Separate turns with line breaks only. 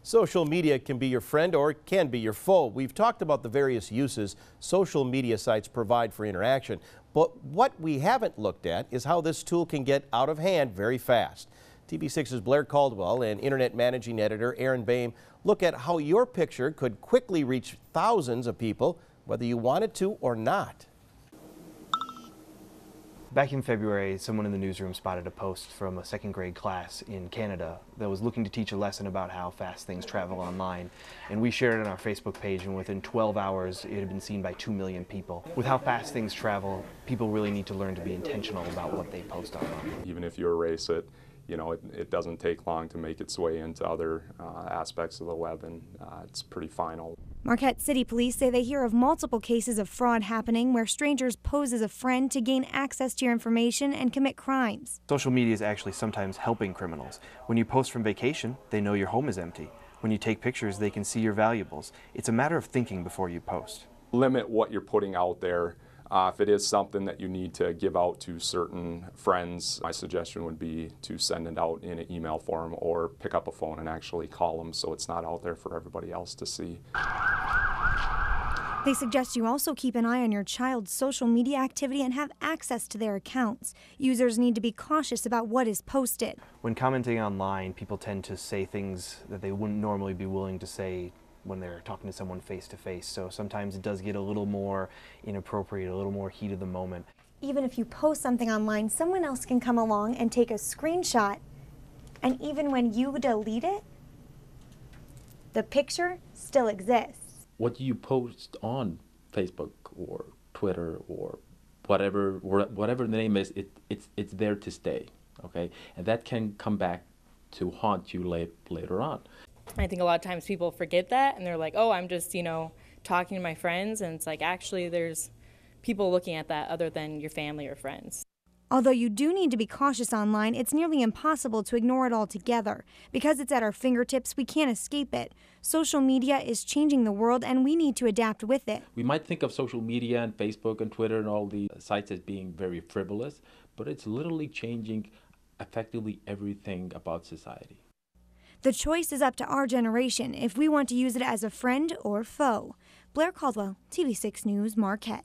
Social media can be your friend or it can be your foe. We've talked about the various uses social media sites provide for interaction, but what we haven't looked at is how this tool can get out of hand very fast. TV6's Blair Caldwell and Internet Managing Editor Aaron Boehm look at how your picture could quickly reach thousands of people, whether you want it to or not.
Back in February, someone in the newsroom spotted a post from a second grade class in Canada that was looking to teach a lesson about how fast things travel online. And we shared it on our Facebook page, and within 12 hours, it had been seen by 2 million people. With how fast things travel, people really need to learn to be intentional about what they post online.
Even if you erase it, it doesn't take long to make its way into other aspects of the web, and it's pretty final.
Marquette City Police say they hear of multiple cases of fraud happening where strangers pose as a friend to gain access to your information and commit crimes.
Social media is actually sometimes helping criminals. When you post from vacation, they know your home is empty. When you take pictures, they can see your valuables. It's a matter of thinking before you post.
Limit what you're putting out there. If it is something that you need to give out to certain friends, my suggestion would be to send it out in an email form or pick up a phone and actually call them so it's not out there for everybody else to see.
They suggest you also keep an eye on your child's social media activity and have access to their accounts. Users need to be cautious about what is posted.
When commenting online, people tend to say things that they wouldn't normally be willing to say when they're talking to someone face to face. So sometimes it does get a little more inappropriate, a little more heat of the moment.
Even if you post something online, someone else can come along and take a screenshot, and even when you delete it, the picture still exists.
What you post on Facebook or Twitter or whatever the name is, it's there to stay, okay? And that can come back to haunt you later on.
I think a lot of times people forget that and they're like, oh, I'm just, talking to my friends, and it's like actually there's people looking at that other than your family or friends.
Although you do need to be cautious online, it's nearly impossible to ignore it altogether. Because it's at our fingertips, we can't escape it. Social media is changing the world, and we need to adapt with it.
We might think of social media and Facebook and Twitter and all the sites as being very frivolous, but it's literally changing effectively everything about society.
The choice is up to our generation if we want to use it as a friend or foe. Blair Caldwell, TV6 News, Marquette.